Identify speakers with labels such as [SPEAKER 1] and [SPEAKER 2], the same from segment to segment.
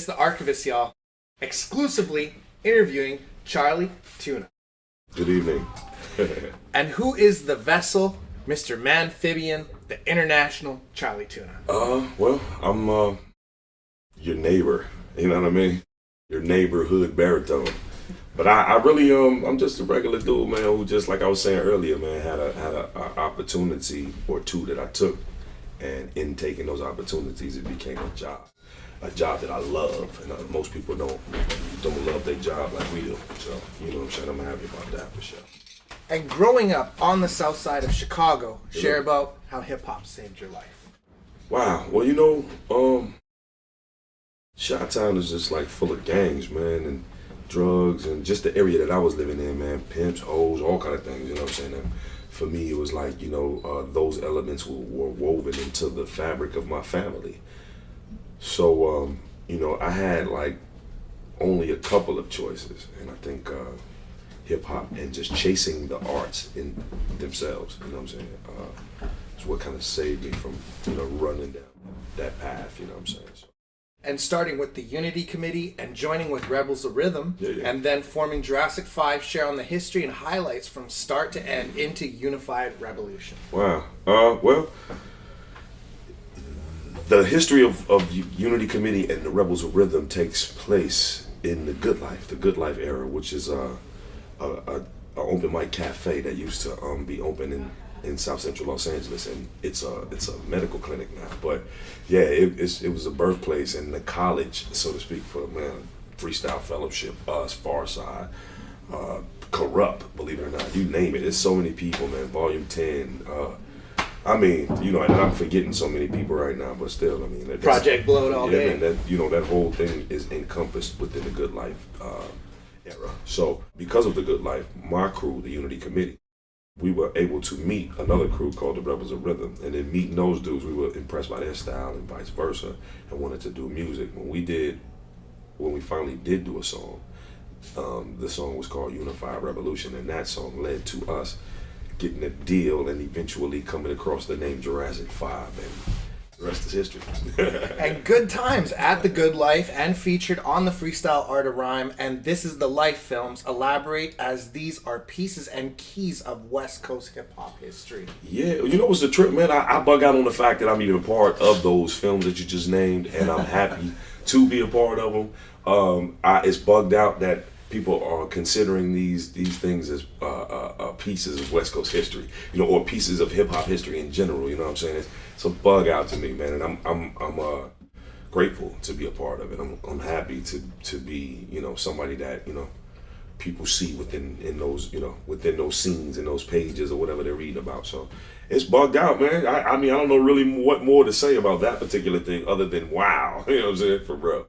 [SPEAKER 1] This the Archivist, y'all. Exclusively interviewing Chali, Tuna.
[SPEAKER 2] Good evening.
[SPEAKER 1] And who is the vessel, Mr. Manphibian, the international Chali, Tuna?
[SPEAKER 2] Well, I'm your neighbor. You know what I mean? Your neighborhood baritone. But I really I'm just a regular dude, man, who just like I was saying earlier, man, had a opportunity or two that I took, and in taking those opportunities, it became a job that I love, and most people don't love their job like we do. So you know what I'm saying? I'm happy about that for sure.
[SPEAKER 1] And growing up on the south side of Chicago, share about how hip hop saved your life.
[SPEAKER 2] Wow. Well, you know, Chi-Town is just like full of gangs, man, and drugs, and just the area that I was living in, man, pimps, hoes, all kind of things, you know what I'm saying? And for me, it was like, you know, those elements were woven into the fabric of my family. So, you know, I had like only a couple of choices, and I think hip hop and just chasing the arts in themselves, you know what I'm saying, is what kind of saved me from, you know, running down that path, you know what I'm saying? So.
[SPEAKER 1] And starting with the Unity Committee and joining with Rebels of Rhythm, and then forming Jurassic 5, share on the history and highlights from start to end into Unified Revolution.
[SPEAKER 2] Wow. Well, the history of Unity Committee and the Rebels of Rhythm takes place in the Good Life era, which is a open mic cafe that used to be open in South Central Los Angeles, and it's a medical clinic now. But yeah, it was a birthplace and the college, so to speak, for freestyle fellowship, us, Far Side, Corrupt, believe it or not, you name it. There's so many people, man. Volume 10. I mean, you know, and I'm forgetting so many people right now, but still, I mean,
[SPEAKER 1] Project Bloat all day.
[SPEAKER 2] Man, that, you know, that whole thing is encompassed within the Good Life era. So because of the Good Life, my crew, the Unity Committee, we were able to meet another crew called the Rebels of Rhythm, and then meeting those dudes, we were impressed by their style and vice versa, and wanted to do music. When we finally did do a song, the song was called Unified Revolution, and that song led to us getting a deal and eventually coming across the name Jurassic 5, and the rest is history.
[SPEAKER 1] And good times at the Good Life and featured on the Freestyle Art of Rhyme and This Is the Life films elaborate, as these are pieces and keys of West Coast hip hop history.
[SPEAKER 2] Yeah, you know what's the trip, man? I bug out on the fact that I'm even part of those films that you just named, and I'm happy to be a part of them. It's bugged out that people are considering these things as pieces of West Coast history, you know, or pieces of hip hop history in general. You know what I'm saying? It's a bug out to me, man, and I'm grateful to be a part of it. I'm happy to be, you know, somebody that, you know, people see within those scenes and those pages or whatever they're reading about. So it's bugged out, man. I mean, I don't know really what more to say about that particular thing other than wow. You know what I'm saying? For real.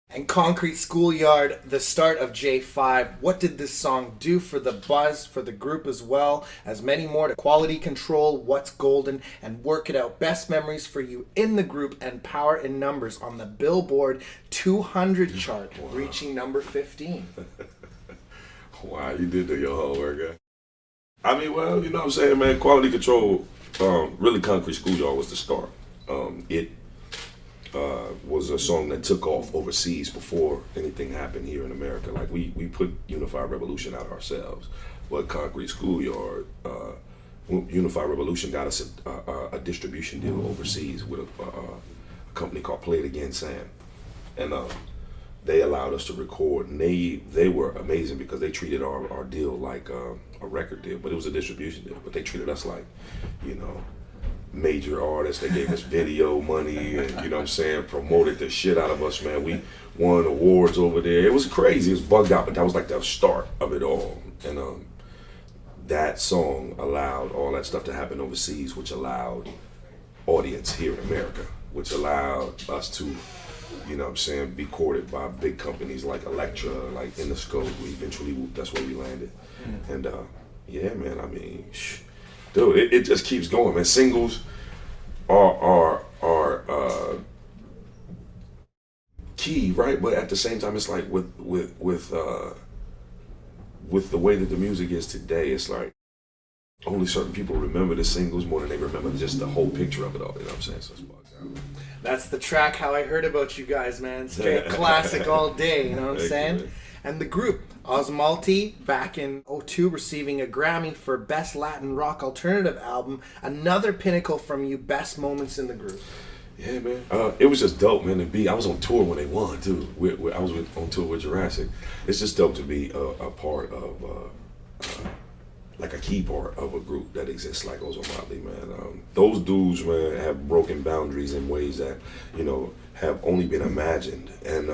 [SPEAKER 1] And Concrete Schoolyard, the start of J5. What did this song do for the buzz, for the group as well, as many more to Quality Control, What's Golden, and Work It Out. Best memories for you in the group, and Power in Numbers on the Billboard 200 chart, reaching number 15.
[SPEAKER 2] Wow, you did do your homework, guy. I mean, well, you know what I'm saying, man. Quality Control, really Concrete Schoolyard was the start. It was a song that took off overseas before anything happened here in America. Like we put Unified Revolution out ourselves, but Concrete Schoolyard, Unified Revolution got us a distribution deal overseas with a company called Play It Again Sam, and they allowed us to record, and they were amazing because they treated our deal like a record deal, but it was a distribution deal, but they treated us like, you know, major artists. They gave us video money, and you know what I'm saying, promoted the shit out of us, man. We won awards over there. It was crazy. It was bugged out, but that was like the start of it all. And that song allowed all that stuff to happen overseas, which allowed audience here in America, which allowed us to, you know what I'm saying, be courted by big companies like Elektra, like Interscope. That's where we landed. And yeah, man, I mean, dude, it just keeps going, man. Singles are key, right? But at the same time, it's like with the way that the music is today, it's like only certain people remember the singles more than they remember just the whole picture of it all. You know what I'm saying? So it's bugged out.
[SPEAKER 1] That's the track How I Heard About You Guys, man. Straight classic all day, you know what I'm saying? And the group, Osmalti, back in '02, receiving a Grammy for Best Latin Rock Alternative Album. Another pinnacle from you, best moments in the group.
[SPEAKER 2] Yeah, man. It was just dope, man, to be. I was on tour when they won, too. I was on tour with Jurassic. It's just dope to be a part of, like a key part of a group that exists like Osmalti, man. Those dudes, man, have broken boundaries in ways that, you know, have only been imagined. And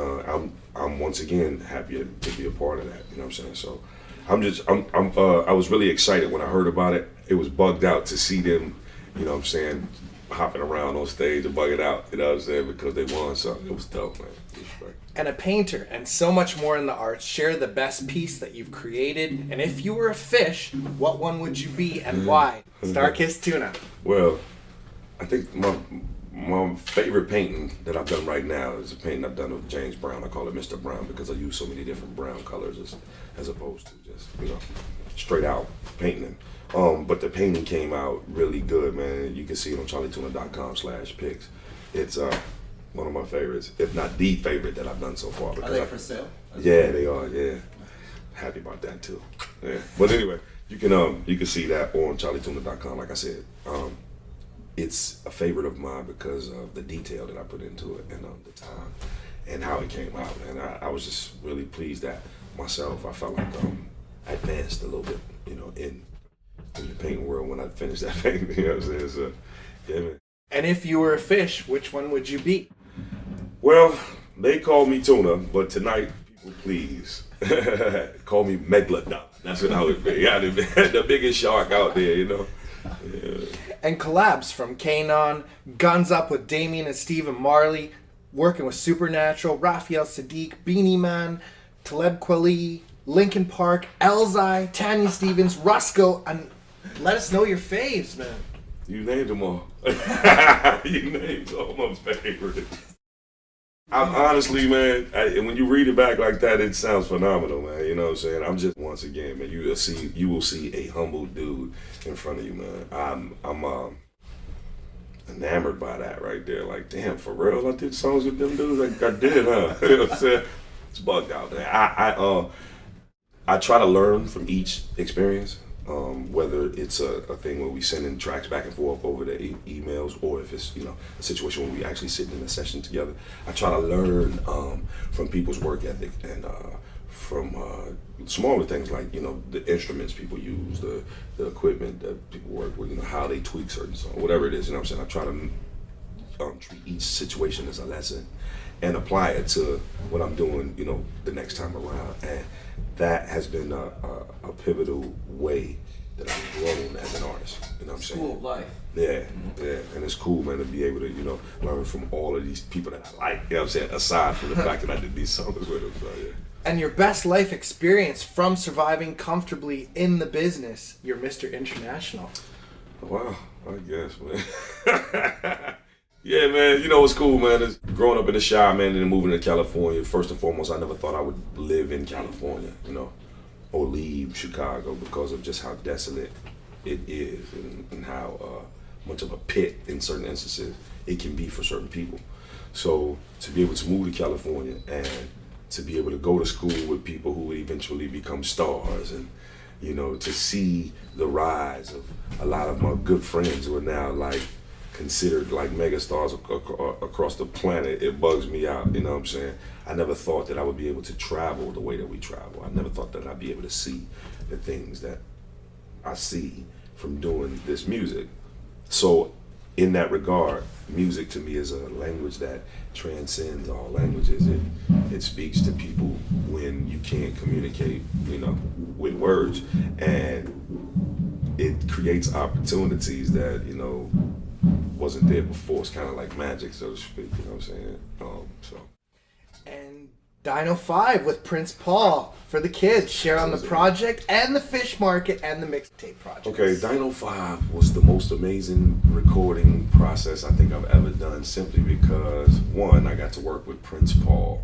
[SPEAKER 2] I'm once again happy to be a part of that, you know what I'm saying? So I was really excited when I heard about it. It was bugged out to see them, you know what I'm saying, hopping around on stage and bugging out, you know what I'm saying, because they won. So it was dope, man. Respect.
[SPEAKER 1] And a painter, and so much more in the arts. Share the best piece that you've created. And if you were a fish, what one would you be and why? Starkiss Tuna.
[SPEAKER 2] Well, I think my favorite painting that I've done right now is a painting I've done of James Brown. I call it Mr. Brown because I use so many different brown colors as opposed to just, you know, straight out painting. But the painting came out really good, man. You can see it on charlietuna.com/pics. It's one of my favorites, if not the favorite that I've done so far.
[SPEAKER 3] Are they for sale?
[SPEAKER 2] Yeah, they are. Yeah, happy about that too. Yeah, but anyway, you can see that on charlietuna.com. Like I said, it's a favorite of mine because of the detail that I put into it and the time and how it came out. And I was just really pleased that myself. I felt like I advanced a little bit, you know, in the painting world when I finished that painting. You know what I'm saying? So, yeah, man.
[SPEAKER 1] And if you were a fish, which one would you be?
[SPEAKER 2] Well, they call me Tuna, but tonight, people please call me Megalodon. That's what I would be. Yeah, the biggest shark out there, you know. Yeah.
[SPEAKER 1] And collabs from Kanon, Guns Up with Damien and Stephen Marley, working with Supernatural, Raphael Sadiq, Beanie Man, Taleb Kweli, Linkin Park, Elzai, Tanya Stevens, Rusko, and let us know your faves, man.
[SPEAKER 2] You named them all. You named all my favorites. I'm honestly, man, when you read it back like that, it sounds phenomenal, man. You know what I'm saying? I'm just, once again, man, you will see a humble dude in front of you, man. I'm enamored by that right there. Like, damn, for real, I did songs with them dudes? Like, I did, huh? You know what I'm saying? It's bugged out, man. I try to learn from each experience. Whether it's a thing where we sending tracks back and forth over the emails, or if it's, you know, a situation where we actually sitting in a session together, I try to learn from people's work ethic and from smaller things like, you know, the instruments people use, the equipment that people work with, you know, how they tweak certain songs, whatever it is. You know what I'm saying? I try to treat each situation as a lesson and apply it to what I'm doing, you know, the next time around. And that has been a pivotal way that I've grown as an artist. You know what I'm saying?
[SPEAKER 3] School of life.
[SPEAKER 2] Yeah, yeah. And it's cool, man, to be able to, you know, learn from all of these people that I like, you know what I'm saying, aside from the fact that I did these songs with them. So, yeah.
[SPEAKER 1] And your best life experience from surviving comfortably in the business, you're Mr. International.
[SPEAKER 2] Wow, I guess, man. Yeah, man, you know what's cool, man, is growing up in the Chi, man, and then moving to California. First and foremost, I never thought I would live in California, you know, or leave Chicago because of just how desolate it is and how much of a pit in certain instances it can be for certain people. So to be able to move to California and to be able to go to school with people who would eventually become stars, and, you know, to see the rise of a lot of my good friends who are now like considered like megastars across the planet, it bugs me out, you know what I'm saying? I never thought that I would be able to travel the way that we travel. I never thought that I'd be able to see the things that I see from doing this music. So in that regard, music to me is a language that transcends all languages. It speaks to people when you can't communicate, you know, with words, and it creates opportunities that, you know, wasn't there before. It's kind of like magic, so to speak, you know what I'm saying?
[SPEAKER 1] And Dino 5 with Prince Paul for the kids. Share on the project and the fish market and the mixtape project.
[SPEAKER 2] Okay, Dino 5 was the most amazing recording process I think I've ever done, simply because, one, I got to work with Prince Paul.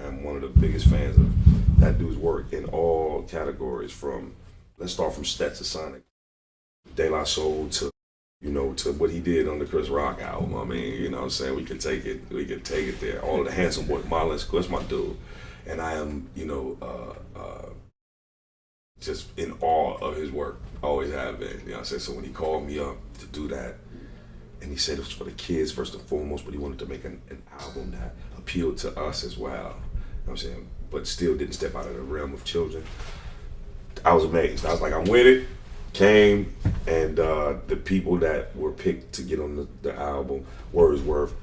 [SPEAKER 2] I'm one of the biggest fans of that dude's work in all categories, from, let's start from Stetsasonic. De La Soul to, to what he did on the Chris Rock album. I mean, you know what I'm saying? We can take it there. All of the Handsome Boys, Marlon, that's my dude. And I am, just in awe of his work. Always have been. You know what I'm saying? So when he called me up to do that, and he said it was for the kids first and foremost, but he wanted to make an album that appealed to us as well. You know what I'm saying? But still didn't step out of the realm of children. I was amazed. I was like, I'm with it. Came, and the people that were picked to get on the album, Wordsworth,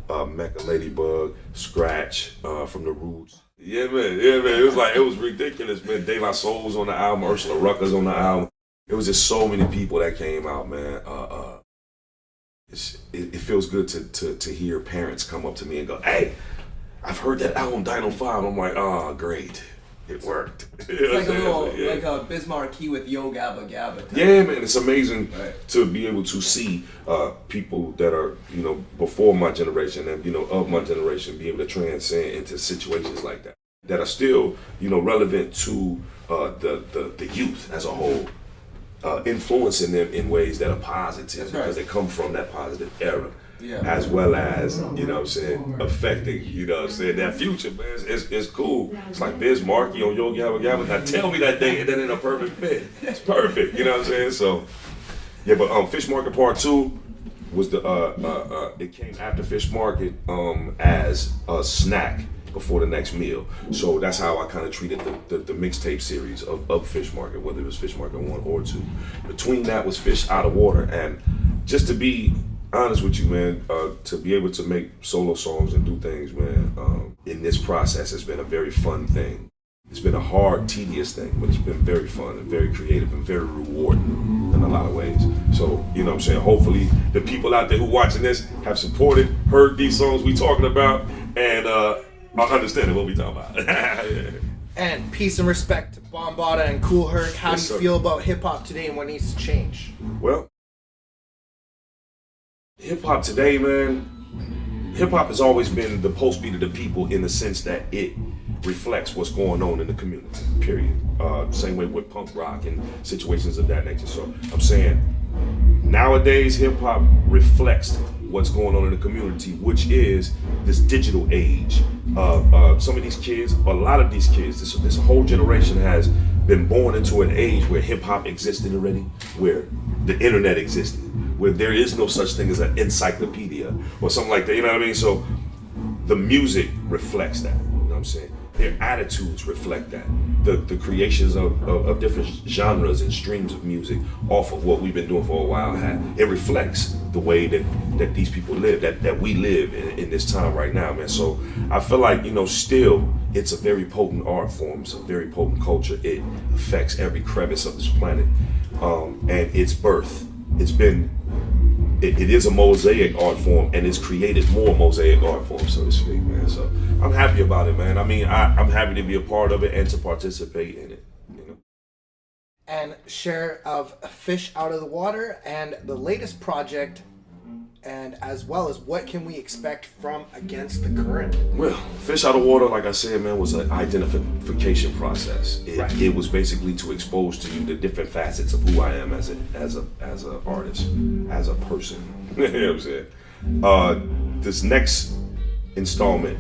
[SPEAKER 2] Mecca Ladybug, Scratch from The Roots. Yeah, man. It was ridiculous, man. De La Soul was on the album, Ursula Rucker's on the album. It was just so many people that came out, man. It feels good to hear parents come up to me and go, "Hey, I've heard that album Dino 5. I'm like, oh, great. It worked.
[SPEAKER 3] It's like a little, like a Bismarck Key with Yo Gabba Gabba.
[SPEAKER 2] Yeah, man, it's amazing to be able to see people that are, before my generation and, of my generation be able to transcend into situations like that are still, relevant to the youth as a whole, influencing them in ways that are positive because they come from that positive era. Yeah. As well as, affecting, that future, man. It's cool. It's like Bismarcky on Yo Gabba Gabba. Now tell me that ain't a perfect fit. It's perfect, you know what I'm saying? So, yeah, but Fish Market Part 2 was it came after Fish Market as a snack before the next meal. So that's how I kind of treated the mixtape series of Fish Market, whether it was Fish Market 1 or 2. Between that was Fish Out of Water. And just to be honest with you, man, to be able to make solo songs and do things, man, in this process has been a very fun thing. It's been a hard, tedious thing, but it's been very fun and very creative and very rewarding in a lot of ways. So, hopefully the people out there who watching this have supported, heard these songs we talking about, and are understanding what we talking about. Yeah.
[SPEAKER 1] And peace and respect to Bombada and Cool Herc. How do you feel about hip-hop today and what needs to change?
[SPEAKER 2] Well, hip-hop today, man, hip-hop has always been the pulse beat of the people in the sense that it reflects what's going on in the community, period. Same way with punk rock and situations of that nature. So I'm saying nowadays hip-hop reflects what's going on in the community, which is this digital age. Some of these kids, a lot of these kids, this whole generation has been born into an age where hip-hop existed already, where the internet existed, where there is no such thing as an encyclopedia or something like that, you know what I mean? So the music reflects that, you know what I'm saying? Their attitudes reflect that. The creations of different genres and streams of music off of what we've been doing for a while, it reflects the way that these people live, that we live in this time right now, man. So I feel like, still it's a very potent art form, it's a very potent culture. It affects every crevice of this planet. And its birth, it is a mosaic art form, and it's created more mosaic art forms, so to speak, man. So I'm happy about it, man. I mean, I'm happy to be a part of it and to participate in it.
[SPEAKER 1] And share of Fish Out of the Water and the latest project, and as well as what can we expect from Against the Current?
[SPEAKER 2] Well, Fish Out of Water, like I said, man, was an identification process. It was basically to expose to you the different facets of who I am as an artist, as a person. You know what I'm saying? This next installment,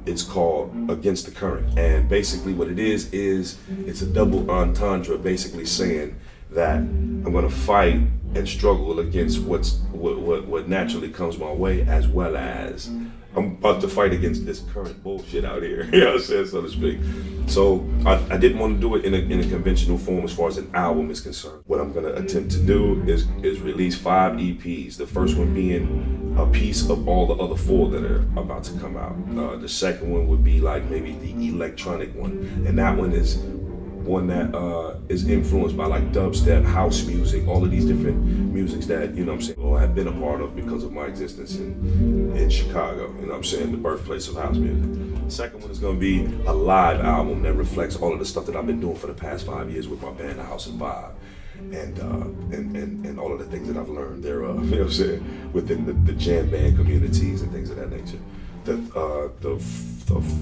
[SPEAKER 2] it's called Against the Current, and basically what it is it's a double entendre, basically saying that I'm gonna fight and struggle against what naturally comes my way, as well as I'm about to fight against this current bullshit out here, you know what I'm saying, so to speak. So I didn't want to do it in a conventional form as far as an album is concerned. What I'm gonna attempt to do is release 5 EPs. The first one being a piece of all the other 4 that are about to come out. The second one would be like maybe the electronic one, and that one is one that is influenced by like dubstep, house music, all of these different musics that, you know what I'm saying, I've been a part of because of my existence in Chicago, you know what I'm saying, the birthplace of house music. The second one is gonna be a live album that reflects all of the stuff that I've been doing for the past 5 years with my band, House and Vibe, and all of the things that I've learned thereof, you know what I'm saying, within the jam band communities and things of that nature. The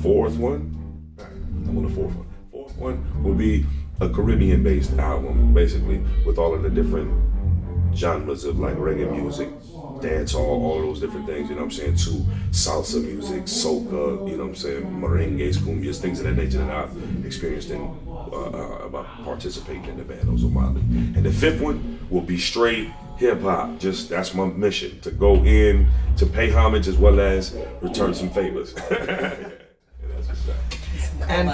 [SPEAKER 2] fourth one, I'm on the fourth one. One will be a Caribbean-based album, basically, with all of the different genres of like reggae music, dancehall, all those different things, you know what I'm saying, to salsa music, soca, you know what I'm saying, merengues, cumbias, things of that nature that I've experienced in about participating in the band Ozomali. And the fifth one will be straight hip hop. Just that's my mission, to go in to pay homage as well as return some favors. That's what's up.
[SPEAKER 1] And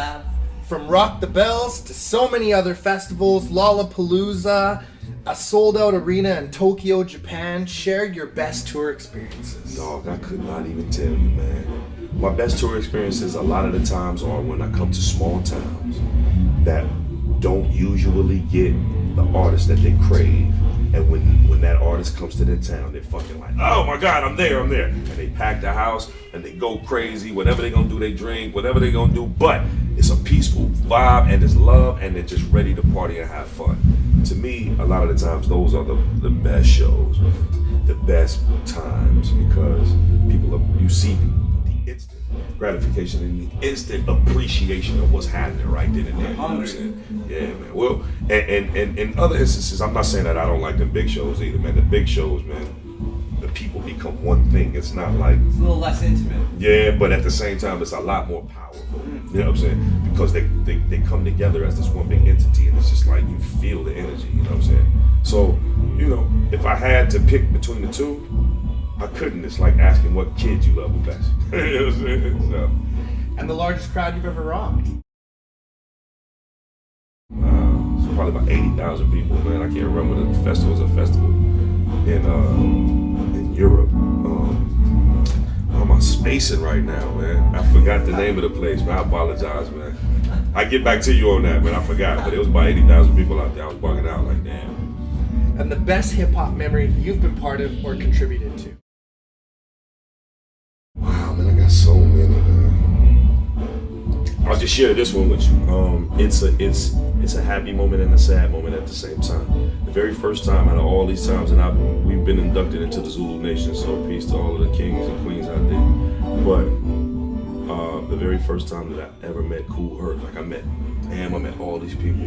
[SPEAKER 1] from Rock the Bells to so many other festivals, Lollapalooza, a sold-out arena in Tokyo, Japan, share your best tour experiences.
[SPEAKER 2] Dog, I could not even tell you, man. My best tour experiences a lot of the times are when I come to small towns that don't usually get the artists that they crave. And when that artist comes to their town, they're fucking like, oh my God, I'm there. And they pack the house and they go crazy. Whatever they gonna do, they drink, whatever they gonna do. But it's a peaceful vibe and there's love and they're just ready to party and have fun. To me, a lot of the times, those are the best shows, the best times, because you see the instant gratification and the instant appreciation of what's happening right then and there. You know what I'm saying? Yeah, man. Well, and in other instances, I'm not saying that I don't like the big shows either, man. The big shows, man, the people become one thing. It's not like...
[SPEAKER 3] It's a little less intimate.
[SPEAKER 2] Yeah, but at the same time, it's a lot more powerful. You know what I'm saying? Because they come together as this one big entity, and it's just like you feel the energy, you know what I'm saying? So, you know, if I had to pick between the two, I couldn't. It's like asking what kid you love the best. You know what I'm saying? So.
[SPEAKER 1] And the largest crowd you've ever rocked?
[SPEAKER 2] It's probably about 80,000 people, man. I can't remember. The festival was a festival in Europe. I'm spacing right now, man. I forgot the name of the place, man. I apologize, man. I get back to you on that, man. I forgot, but it was about 80,000 people out there. I was bugging out like, damn.
[SPEAKER 1] And the best hip-hop memory you've been part of or contributed to?
[SPEAKER 2] Wow, man, I got so many, man. I'll just share this one with you. It's a happy moment and a sad moment at the same time. The very first time out of all these times, and we've been inducted into the Zulu Nation, so peace to all of the kings and queens out there. But the very first time that I ever met Kool Herc, like I met all these people.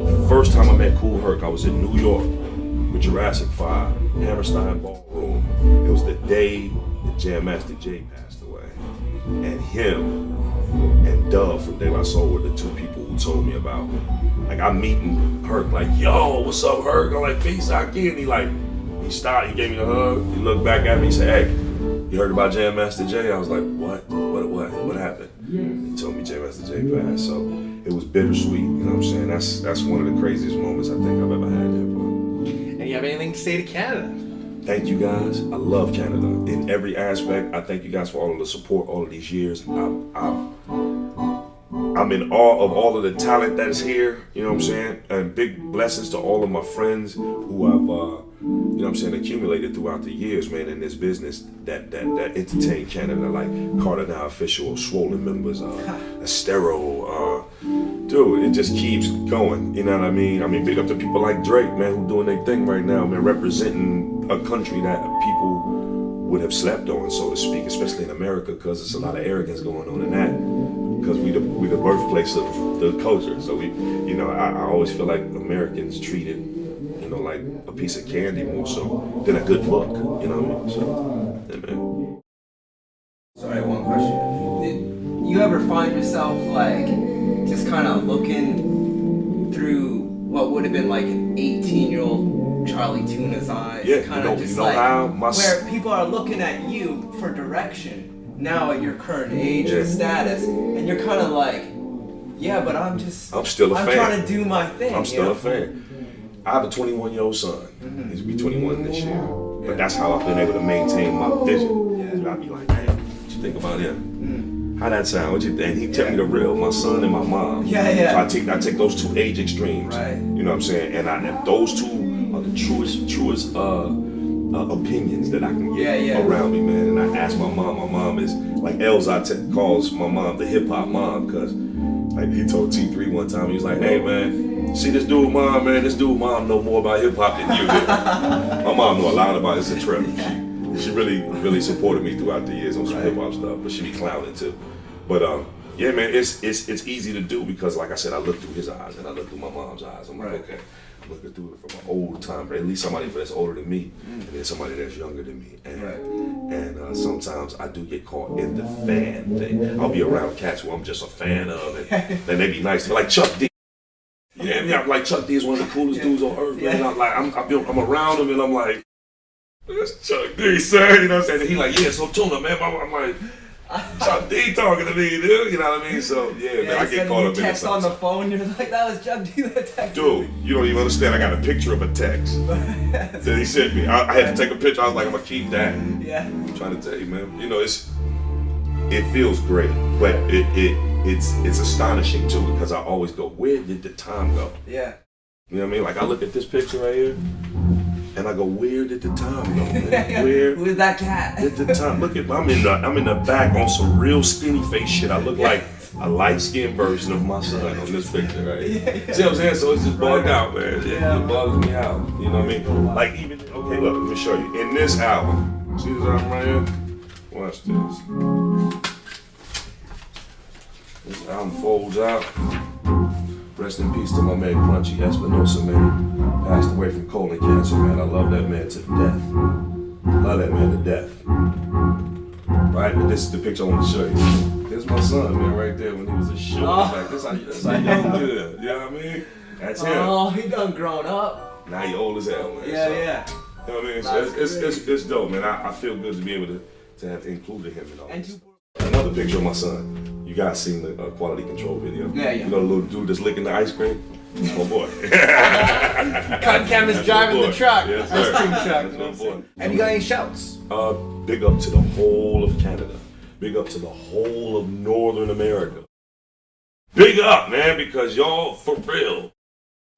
[SPEAKER 2] The first time I met Kool Herc, I was in New York with Jurassic 5, Hammerstein Ballroom. It was the day that Jam Master Jay passed away. And him and Dove from De La Soul were the two people who told me about. Like, I'm meeting Herc, like, yo, what's up, Herc? I'm like, peace out, kid. He stopped, he gave me a hug. He looked back at me, he said, hey, you heard about Jam Master Jay? I was like, what happened? He told me Jam Master Jay passed. So it was bittersweet, you know what I'm saying? That's one of the craziest moments I think I've ever had in hip-hop.
[SPEAKER 1] And you have anything to say to Canada?
[SPEAKER 2] Thank you guys. I love Canada in every aspect. I thank you guys for all of the support all of these years. I'm in awe of all of the talent that is here, you know what I'm saying? And big blessings to all of my friends who have, you know what I'm saying, accumulated throughout the years, man, in this business that entertain Canada, like Carter Now Official, Swollen Members, Estero, dude, it just keeps going, you know what I mean? I mean, big up to people like Drake, man, who doing their thing right now, man, representing a country that people would have slept on, so to speak, especially in America, because there's a lot of arrogance going on in that, because we the birthplace of the culture. So we, you know, I always feel like Americans treated, you know, like a piece of candy more so than a good book, you know what I mean? So, yeah, man.
[SPEAKER 3] Sorry, one question. Did you ever find yourself like just kind of looking through what would have been like an 18-year-old Charlie Tuna's eyes?
[SPEAKER 2] Yeah,
[SPEAKER 3] kind of just like where people are looking at you for direction now at your current age and status, and you're kind of like, yeah, but I'm still a fan. I'm trying to do my thing.
[SPEAKER 2] I'm still a fan. I have a 21-year-old son. Mm-hmm. He's be 21 this year. Yeah. But that's how I've been able to maintain my vision. Yeah. I'll be like, hey, what you think about him? How that sound? What you think? And he tell me the real, my son and my mom.
[SPEAKER 3] Yeah.
[SPEAKER 2] So I take those two age extremes.
[SPEAKER 3] Right.
[SPEAKER 2] You know what I'm saying? And those two are the truest opinions that I can get around me, man. And I ask my mom. My mom is like Elza calls my mom the hip hop mom, because like he told T3 one time, he was like, hey man, see this dude mom, man, this dude mom know more about hip hop than you did. My mom know a lot about it. It's a trip. She really supported me throughout the years on some hip hop stuff, but she be clowning too. But yeah, man, it's easy to do because, like I said, I look through his eyes and I look through my mom's eyes. I'm like, okay, looking through it from an old time, but at least somebody that's older than me, and then somebody that's younger than me. And sometimes I do get caught in the fan thing. I'll be around cats who I'm just a fan of, and then they be nice to me, like Chuck D. Yeah, yeah, I'm like Chuck D is one of the coolest dudes on earth, man. I'm like, I'm around him, and I'm like, that's Chuck D, sir. You know what I'm saying? And he like, yeah, so Tuna, man. I'm like, Chuck D talking to me, dude. You know what I mean? So yeah, man, I get caught up in
[SPEAKER 3] text
[SPEAKER 2] it.
[SPEAKER 3] On the phone, you're like, that was Chuck D that texted
[SPEAKER 2] Dude, you don't even understand. I got a picture of a text that he sent me. I had to take a picture. I was like, I'm gonna keep that.
[SPEAKER 3] Yeah.
[SPEAKER 2] I'm trying to tell you, man. You know, it feels great, but it's astonishing too, because I always go, where did the time go?
[SPEAKER 3] Yeah.
[SPEAKER 2] You know what I mean? Like I look at this picture right here, and I go, where did the time go, man? Where?
[SPEAKER 3] Who's that cat?
[SPEAKER 2] Did the time? Look at, I'm in the back on some real skinny face shit. I look like a light skinned version of my son on this picture, right?
[SPEAKER 3] Yeah.
[SPEAKER 2] See what I'm saying? So it's just bugged out, man. It bugs me out. You know what I mean? Like even, okay, look, let me show you. In this album, see this album right here? Watch this. This album folds out. Rest in peace to my man Crunchy Espinosa, man. Passed away from colon cancer, man. I love that man to death. Love that man to death. Right? But this is the picture I want to show you. Here's my son, man, right there when he was a shit. Like, that's how young good. You know what I mean? That's him.
[SPEAKER 3] Oh, he done grown up.
[SPEAKER 2] Now he old as hell, man.
[SPEAKER 3] Yeah,
[SPEAKER 2] so,
[SPEAKER 3] yeah.
[SPEAKER 2] You know what I mean? So it's dope, man. I feel good to be able to have included him in all this. Another picture of my son. You guys seen the quality control video?
[SPEAKER 3] Yeah.
[SPEAKER 2] You know the little dude that's licking the ice cream? That's my boy.
[SPEAKER 1] Cotton Canvas driving the truck.
[SPEAKER 2] Yes,
[SPEAKER 1] Ice
[SPEAKER 2] sir.
[SPEAKER 1] cream truck.
[SPEAKER 2] That's my boy.
[SPEAKER 1] And you got any shouts?
[SPEAKER 2] Big up to the whole of Canada. Big up to the whole of Northern America. Big up, man, because y'all, for real.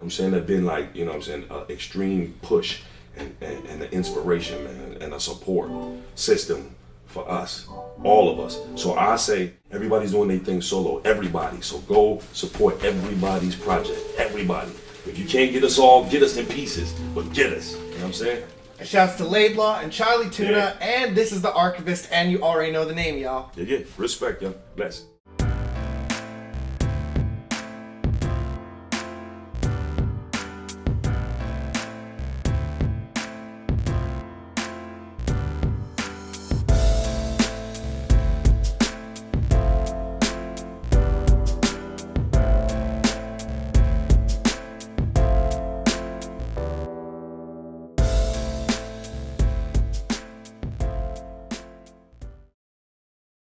[SPEAKER 2] I'm saying there's been like, you know what I'm saying, extreme push and an inspiration, man, and a support system for us, all of us. So I say everybody's doing their thing solo, everybody. So go support everybody's project, everybody. If you can't get us all, get us in pieces, but get us. You know what I'm saying?
[SPEAKER 1] Shouts to Laidlaw and Chali Tuna,
[SPEAKER 2] Yeah.
[SPEAKER 1] and this is the Archivist, and you already know the name, y'all.
[SPEAKER 2] Yeah. Respect, y'all. Bless.